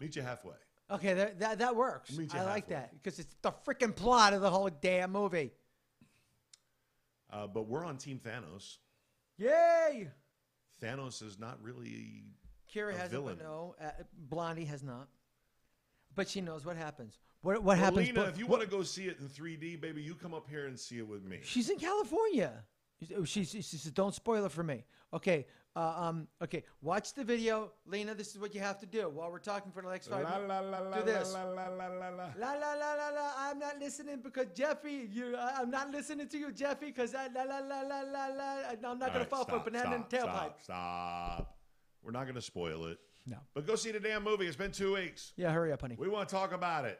[SPEAKER 3] Meet you halfway.
[SPEAKER 4] Okay, that works.
[SPEAKER 3] Meet you
[SPEAKER 4] I like
[SPEAKER 3] halfway.
[SPEAKER 4] that because it's the freaking plot of the whole damn movie.
[SPEAKER 3] But we're on Team Thanos.
[SPEAKER 4] Yay!
[SPEAKER 3] Thanos is not really
[SPEAKER 4] Kira
[SPEAKER 3] a
[SPEAKER 4] hasn't,
[SPEAKER 3] villain.
[SPEAKER 4] but no. Blondie has not. But she knows what happens. What happens?
[SPEAKER 3] Lena, if you want to go see it in 3D, baby, you come up here and see it with me.
[SPEAKER 4] She's in California. She says, don't spoil it for me. Okay. Okay. Watch the video. Lena, this is what you have to do while we're talking for the next 5 minutes. Do this.
[SPEAKER 3] La, la, la, la, la.
[SPEAKER 4] La la la la la. I'm not listening because Jeffy. I'm not listening to you, Jeffy, because la la la la la la. I'm not gonna fall for a banana and tailpipe.
[SPEAKER 3] Stop. We're not gonna spoil it.
[SPEAKER 4] No.
[SPEAKER 3] But go see the damn movie. It's been 2 weeks.
[SPEAKER 4] Yeah, hurry up, honey.
[SPEAKER 3] We want to talk about it.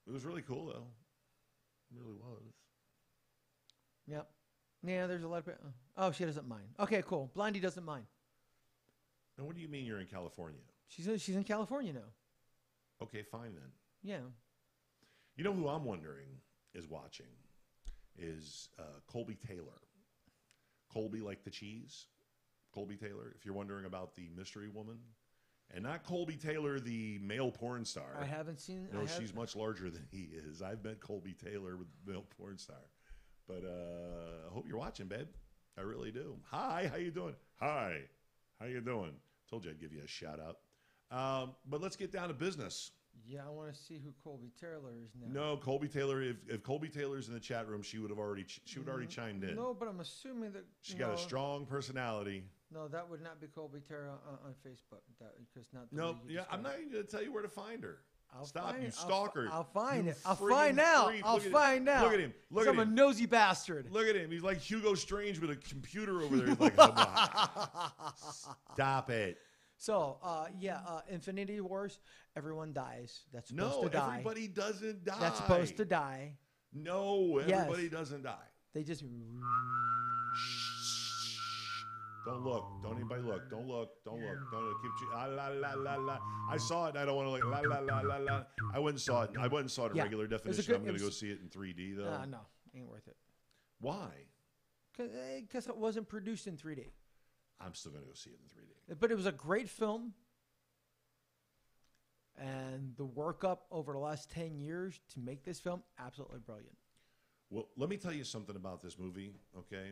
[SPEAKER 3] It was really cool, though. It really was.
[SPEAKER 4] Yep. Yeah, there's a lot of. Oh, she doesn't mind. Okay, cool. Blondie doesn't mind.
[SPEAKER 3] Now, what do you mean you're in California?
[SPEAKER 4] She's in California now.
[SPEAKER 3] Okay, fine then.
[SPEAKER 4] Yeah.
[SPEAKER 3] You know who I'm wondering is watching is Colby Taylor. Colby like the cheese. Colby Taylor, if you're wondering about the mystery woman. And not Colby Taylor, the male porn star.
[SPEAKER 4] I haven't seen.
[SPEAKER 3] No, she's much larger than he is. I've met Colby Taylor with male porn star. But I hope you're watching, babe. I really do. Hi, how you doing? Hi, how you doing? Told you I'd give you a shout out. But let's get down to business.
[SPEAKER 4] Yeah, I want to see who Colby Taylor is now.
[SPEAKER 3] No, Colby Taylor. If Colby Taylor's in the chat room, she would have already chimed in.
[SPEAKER 4] No, but I'm assuming that
[SPEAKER 3] She got a strong personality.
[SPEAKER 4] No, that would not be Colby Taylor on Facebook. Because not. The
[SPEAKER 3] No,
[SPEAKER 4] way you
[SPEAKER 3] yeah, I'm
[SPEAKER 4] described
[SPEAKER 3] not
[SPEAKER 4] it.
[SPEAKER 3] even going to tell you where to find her.
[SPEAKER 4] I'll
[SPEAKER 3] Stop,
[SPEAKER 4] find-
[SPEAKER 3] you stalker.
[SPEAKER 4] I'll find
[SPEAKER 3] You
[SPEAKER 4] it. I'll
[SPEAKER 3] friggin'
[SPEAKER 4] find out.
[SPEAKER 3] creep.
[SPEAKER 4] I'll
[SPEAKER 3] Look at
[SPEAKER 4] find
[SPEAKER 3] him.
[SPEAKER 4] out.
[SPEAKER 3] Look at him. Look at
[SPEAKER 4] I'm a
[SPEAKER 3] him.
[SPEAKER 4] nosy bastard.
[SPEAKER 3] Look at him. He's like Hugo Strange with a computer over there. He's like, stop it.
[SPEAKER 4] So, Infinity Wars, everyone dies. That's supposed
[SPEAKER 3] No,
[SPEAKER 4] to die.
[SPEAKER 3] everybody doesn't die.
[SPEAKER 4] That's supposed to die.
[SPEAKER 3] No,
[SPEAKER 4] Yes.
[SPEAKER 3] everybody doesn't die.
[SPEAKER 4] They just.
[SPEAKER 3] Don't look. Don't anybody look. Don't look. Don't look. Don't look. Keep la la la la. I saw it. I don't want to look. La la la la la. I went and saw it. I went and saw it in
[SPEAKER 4] Yeah.
[SPEAKER 3] regular
[SPEAKER 4] It was a
[SPEAKER 3] definition.
[SPEAKER 4] good-
[SPEAKER 3] I'm going
[SPEAKER 4] it
[SPEAKER 3] to go
[SPEAKER 4] was-
[SPEAKER 3] see it in 3D though.
[SPEAKER 4] No, ain't worth it.
[SPEAKER 3] Why?
[SPEAKER 4] Because it wasn't produced in 3D.
[SPEAKER 3] I'm still going to go see it in 3D.
[SPEAKER 4] But it was a great film. And the workup over the last 10 years to make this film, absolutely brilliant.
[SPEAKER 3] Well, let me tell you something about this movie, okay?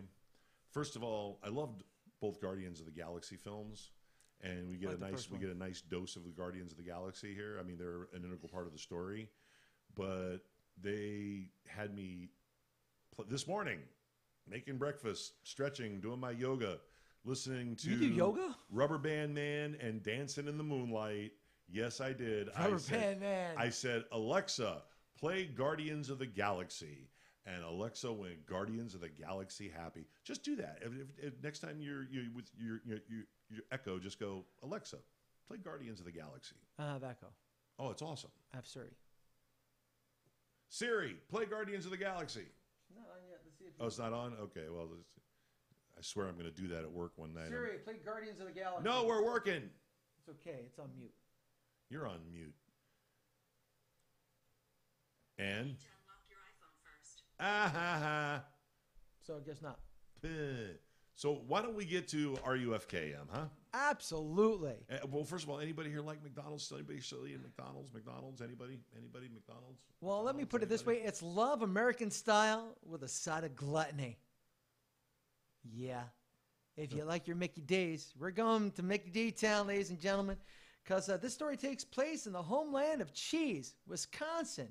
[SPEAKER 3] First of all, I loved both Guardians of the Galaxy films, and we get
[SPEAKER 4] Like the
[SPEAKER 3] a nice
[SPEAKER 4] first one.
[SPEAKER 3] dose of the Guardians of the Galaxy here. I mean, they're an integral part of the story, but they had me this morning making breakfast, stretching, doing my yoga, listening to
[SPEAKER 4] You do yoga?
[SPEAKER 3] Rubber Band Man and Dancing in the Moonlight. Yes, I did.
[SPEAKER 4] Rubber Band Man.
[SPEAKER 3] I said, Alexa, play Guardians of the Galaxy. And Alexa went Guardians of the Galaxy happy. Just do that. If next time you're with your Echo, just go, Alexa, play Guardians of the Galaxy.
[SPEAKER 4] I have Echo.
[SPEAKER 3] Oh, it's awesome.
[SPEAKER 4] I have Siri.
[SPEAKER 3] Siri, play Guardians of the Galaxy.
[SPEAKER 4] Not on yet. Let's see if
[SPEAKER 3] Oh, it's not on? Okay, well, I swear I'm going to do that at work one night.
[SPEAKER 4] Siri, play Guardians of the Galaxy.
[SPEAKER 3] No, we're working.
[SPEAKER 4] It's okay. It's on mute.
[SPEAKER 3] You're on mute. And? Ah ha ha.
[SPEAKER 4] So I guess not.
[SPEAKER 3] So why don't we get to RUFKM, huh?
[SPEAKER 4] Absolutely.
[SPEAKER 3] Well, first of all, anybody here like McDonald's? Anybody still eating McDonald's? McDonald's? Anybody? McDonald's?
[SPEAKER 4] Well, let me put it this way. It's love American style with a side of gluttony. Yeah. If you like your Mickey D's, we're going to Mickey D Town, ladies and gentlemen, because this story takes place in the homeland of cheese, Wisconsin,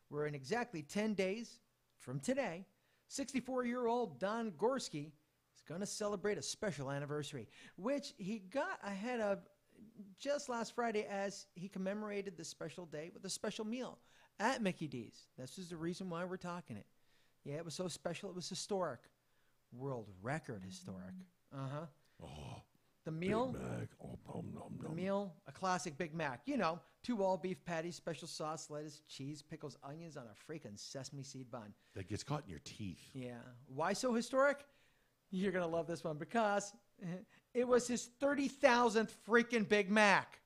[SPEAKER 4] where in exactly 10 days from today, 64-year-old Don Gorski is going to celebrate a special anniversary, which he got ahead of just last Friday as he commemorated this special day with a special meal at Mickey D's. This is the reason why we're talking it. Yeah, it was so special. It was historic. World record historic. Uh-huh.
[SPEAKER 3] Oh,
[SPEAKER 4] The meal,
[SPEAKER 3] Big Mac. Oh, nom, nom,
[SPEAKER 4] the
[SPEAKER 3] nom.
[SPEAKER 4] meal, a classic Big Mac. You know, 2 all-beef patties, special sauce, lettuce, cheese, pickles, onions on a freaking sesame seed bun.
[SPEAKER 3] That gets caught in your teeth.
[SPEAKER 4] Yeah. Why so historic? You're going to love this one because it was his 30,000th freaking Big Mac.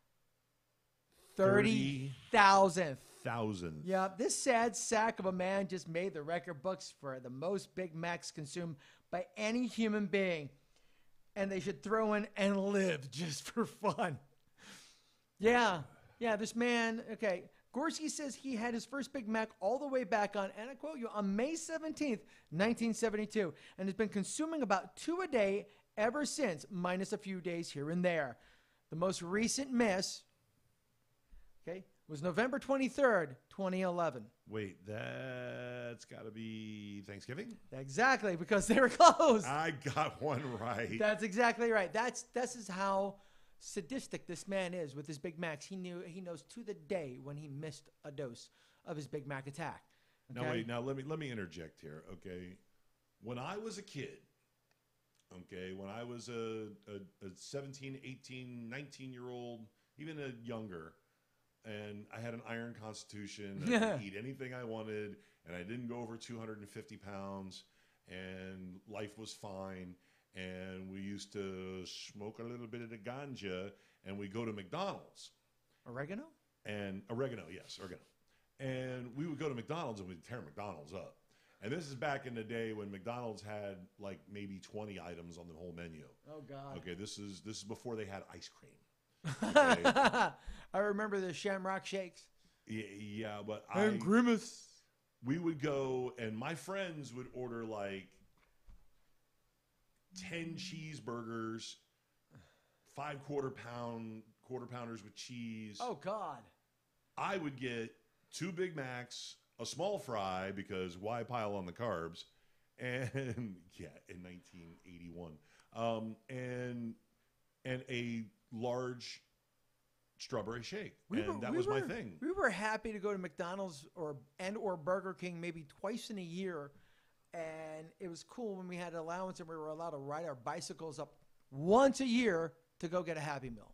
[SPEAKER 4] 30,000th.
[SPEAKER 3] 1,000.
[SPEAKER 4] Yeah, this sad sack of a man just made the record books for the most Big Macs consumed by any human being. And they should throw in and live just for fun. Yeah, this man, okay, Gorski says he had his first Big Mac all the way back on, and I quote you, on May 17th, 1972, and has been consuming about 2 a day ever since, minus a few days here and there. The most recent miss, okay, was November 23rd, 2011.
[SPEAKER 3] Wait, that's got to be Thanksgiving?
[SPEAKER 4] Exactly, because they were closed.
[SPEAKER 3] I got one right.
[SPEAKER 4] That's exactly right. This is how sadistic this man is with his Big Macs. He knows to the day when he missed a dose of his Big Mac attack. Okay?
[SPEAKER 3] Now wait, let me interject here, okay? When I was a kid, okay, when I was a 17, 18, 19-year-old, even a younger, and I had an iron constitution, I could eat anything I wanted, and I didn't go over 250 pounds, and life was fine. And we used to smoke a little bit of the ganja, and we go to McDonald's.
[SPEAKER 4] Oregano?
[SPEAKER 3] And oregano, yes, oregano. And we would go to McDonald's, and we'd tear McDonald's up. And this is back in the day when McDonald's had like maybe 20 items on the whole menu.
[SPEAKER 4] Oh God.
[SPEAKER 3] Okay, this is before they had ice cream. Okay.
[SPEAKER 4] I remember the Shamrock Shakes.
[SPEAKER 3] Yeah, but
[SPEAKER 4] And Grimace.
[SPEAKER 3] we would go, and my friends would order like 10 cheeseburgers, 5 quarter pounders with cheese.
[SPEAKER 4] Oh God.
[SPEAKER 3] I would get 2 Big Macs, a small fry, because why pile on the carbs? And yeah, in 1981, and a large strawberry shake, that was my thing.
[SPEAKER 4] We were happy to go to McDonald's or Burger King maybe twice in a year. And it was cool when we had allowance and we were allowed to ride our bicycles up once a year to go get a Happy Meal.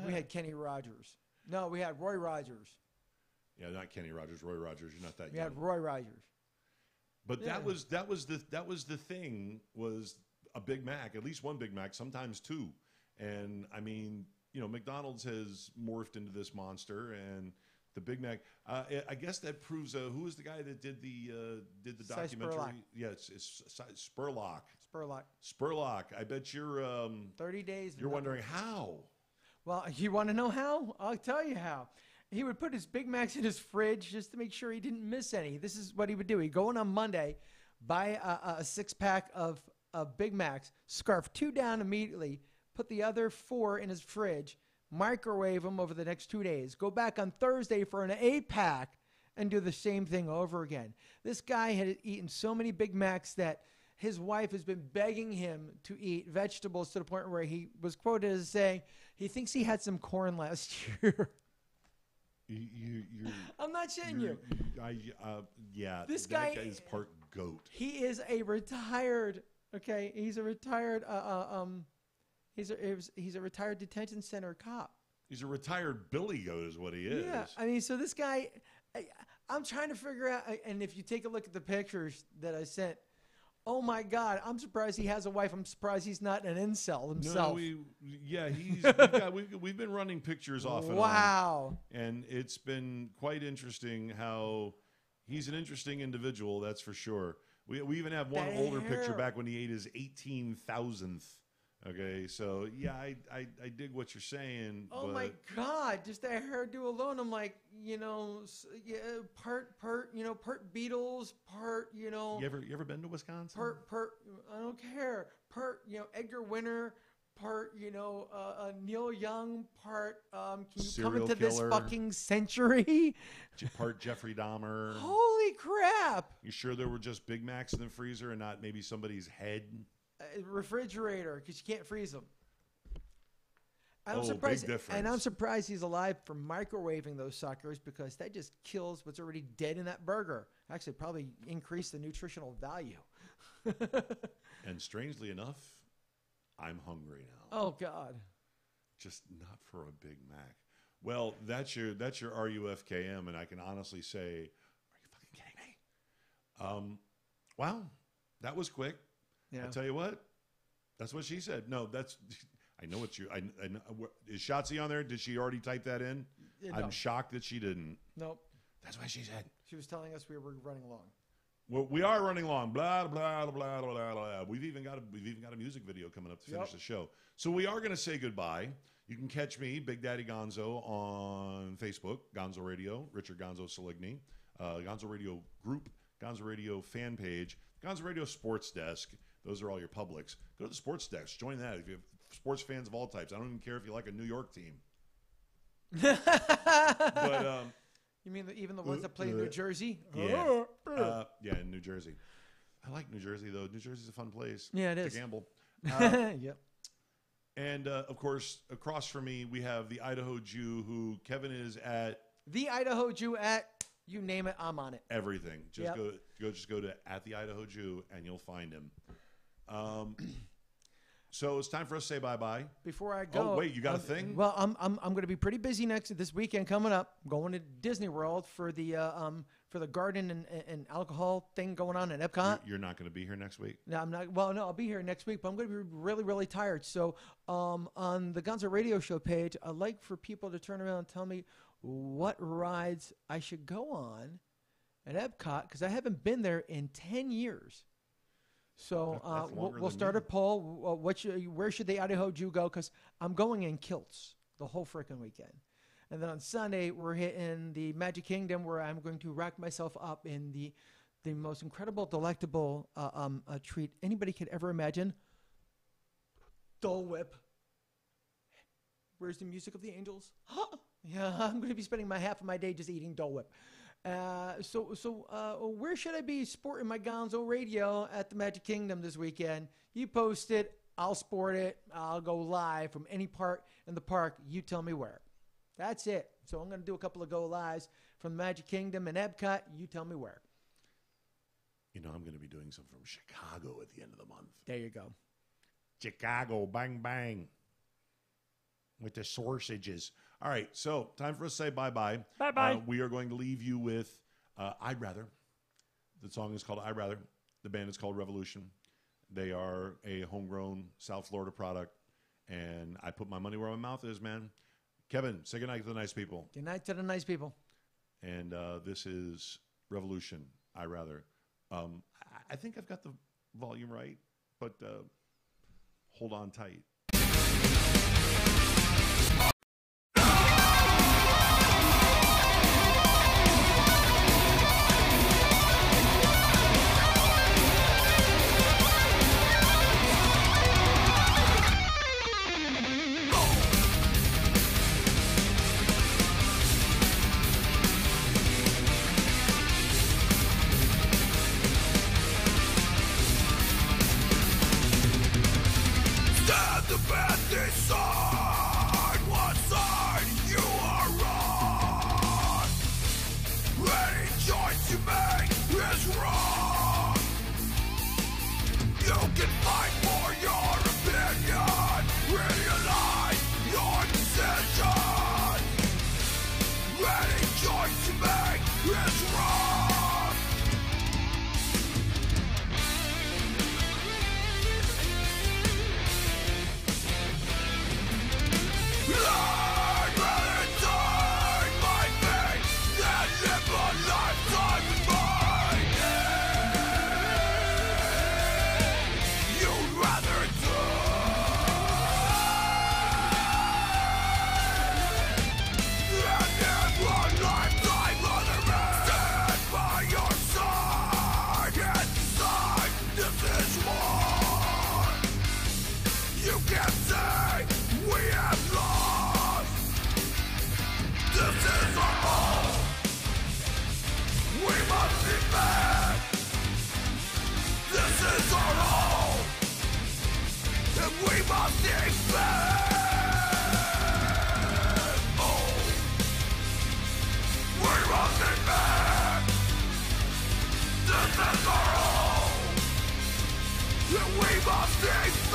[SPEAKER 4] We had Kenny Rogers. No, we had Roy Rogers.
[SPEAKER 3] Yeah, not Kenny Rogers, Roy Rogers. You're not that
[SPEAKER 4] We
[SPEAKER 3] young.
[SPEAKER 4] had Roy Rogers.
[SPEAKER 3] But
[SPEAKER 4] Yeah.
[SPEAKER 3] that was the thing, was a Big Mac, at least one Big Mac, sometimes 2. And I mean, you know, McDonald's has morphed into this monster, and the Big Mac. I guess that proves who was the guy that did the documentary?
[SPEAKER 4] Spurlock.
[SPEAKER 3] Yes, it's Spurlock.
[SPEAKER 4] Spurlock.
[SPEAKER 3] I bet you're
[SPEAKER 4] 30 days.
[SPEAKER 3] you're wondering how.
[SPEAKER 4] Well, you want to know how? I'll tell you how. He would put his Big Macs in his fridge just to make sure he didn't miss any. This is what he would do. He'd go in on Monday, buy a 6-pack of Big Macs, scarf 2 down immediately, put the other 4 in his fridge, microwave them over the next 2 days, go back on Thursday for an 8-pack, and do the same thing over again. This guy had eaten so many Big Macs that his wife has been begging him to eat vegetables to the point where he was quoted as saying he thinks he had some corn last year. I'm not shitting you.
[SPEAKER 3] Yeah.
[SPEAKER 4] This
[SPEAKER 3] that
[SPEAKER 4] guy
[SPEAKER 3] is part goat.
[SPEAKER 4] He is a retired. Okay, he's a retired. He's a retired detention center cop.
[SPEAKER 3] He's a retired billy goat, is what he is.
[SPEAKER 4] Yeah, I mean, so this guy, I'm trying to figure out. And if you take a look at the pictures that I sent, oh my God, I'm surprised he has a wife. I'm surprised he's not an incel himself.
[SPEAKER 3] No, we've been running pictures off and on.
[SPEAKER 4] Wow.
[SPEAKER 3] And it's been quite interesting how he's an interesting individual, that's for sure. We even have one older picture back when he ate his 18,000th. Okay, so yeah, I dig what you're saying.
[SPEAKER 4] Oh my God, just that hairdo alone, I'm like, part Beatles, part,
[SPEAKER 3] You ever been to Wisconsin?
[SPEAKER 4] part, I don't care, part, Edgar Winter, part, Neil Young, part, can you
[SPEAKER 3] Serial
[SPEAKER 4] come into
[SPEAKER 3] killer.
[SPEAKER 4] this fucking century?
[SPEAKER 3] Part Jeffrey Dahmer.
[SPEAKER 4] Holy crap.
[SPEAKER 3] You sure there were just Big Macs in the freezer and not maybe somebody's head?
[SPEAKER 4] Refrigerator, because you can't freeze them.
[SPEAKER 3] Big difference.
[SPEAKER 4] And I'm surprised he's alive for microwaving those suckers, because that just kills what's already dead in that burger. Actually, probably increase the nutritional value.
[SPEAKER 3] And strangely enough, I'm hungry now.
[SPEAKER 4] Oh God.
[SPEAKER 3] Just not for a Big Mac. Well, that's your RUFKM, and I can honestly say, are you fucking kidding me? Wow, that was quick.
[SPEAKER 4] Yeah.
[SPEAKER 3] I tell you what, that's what she said. No, I know what I know. Is Shotzi on there? Did she already type that in?
[SPEAKER 4] No.
[SPEAKER 3] I'm shocked that she didn't.
[SPEAKER 4] Nope.
[SPEAKER 3] That's what she said.
[SPEAKER 4] She was telling us we were running long.
[SPEAKER 3] Well, we are running long. Blah blah blah blah blah blah. We've even got a music video coming up to finish the show. So we are going to say goodbye. You can catch me, Big Daddy Gonzo, on Facebook, Gonzo Radio, Richard Gonzo Saligny, Gonzo Radio Group, Gonzo Radio fan page, Gonzo Radio Sports Desk. Those are all your publics. Go to the sports desk. Join that if you have sports fans of all types. I don't even care if you like a New York team. But
[SPEAKER 4] you mean even the ones that play in New Jersey?
[SPEAKER 3] Yeah, in New Jersey. I like New Jersey, though. New Jersey's a fun place.
[SPEAKER 4] Yeah, it is.
[SPEAKER 3] To gamble.
[SPEAKER 4] Yep.
[SPEAKER 3] And, of course, across from me, we have the Idaho Jew, who Kevin is at.
[SPEAKER 4] The Idaho Jew at, you name it, I'm on it.
[SPEAKER 3] Everything. Just
[SPEAKER 4] Yep.
[SPEAKER 3] go to at the Idaho Jew, and you'll find him. So it's time for us to say bye-bye.
[SPEAKER 4] Before I go.
[SPEAKER 3] Oh, wait, you got a thing?
[SPEAKER 4] Well, I'm going to be pretty busy this weekend coming up. I'm going to Disney World for the garden and alcohol thing going on at Epcot.
[SPEAKER 3] You're not going to be here next week?
[SPEAKER 4] No, I'm not. Well, no, I'll be here next week, but I'm going to be really, really tired. So on the Gonzo Radio Show page, I'd like for people to turn around and tell me what rides I should go on at Epcot, because I haven't been there in 10 years. So we'll start a poll. Where should the Idaho Jew go? Because I'm going in kilts the whole freaking weekend. And then on Sunday, we're hitting the Magic Kingdom, where I'm going to rack myself up in the most incredible, delectable treat anybody could ever imagine. Dole Whip. Where's the music of the angels? Yeah, I'm going to be spending half of my day just eating Dole Whip. So where should I be sporting my Gonzo Radio at the Magic Kingdom this weekend? You post it, I'll sport it, I'll go live from any part in the park. You tell me where. That's it. So I'm going to do a couple of go lives from the Magic Kingdom and Epcot. You tell me where.
[SPEAKER 3] You know, I'm going to be doing some from Chicago at the end of the month.
[SPEAKER 4] There you go.
[SPEAKER 3] Chicago, bang, bang. With the sausages. All right, so time for us to say bye-bye.
[SPEAKER 4] Bye-bye.
[SPEAKER 3] We are going to leave you with I'd Rather. The song is called I'd Rather. The band is called Revolution. They are a homegrown South Florida product, and I put my money where my mouth is, man. Kevin, say goodnight to the nice people.
[SPEAKER 4] Good night to the nice people.
[SPEAKER 3] And this is Revolution, I'd Rather. I think I've got the volume right, but hold on tight.
[SPEAKER 8] We must take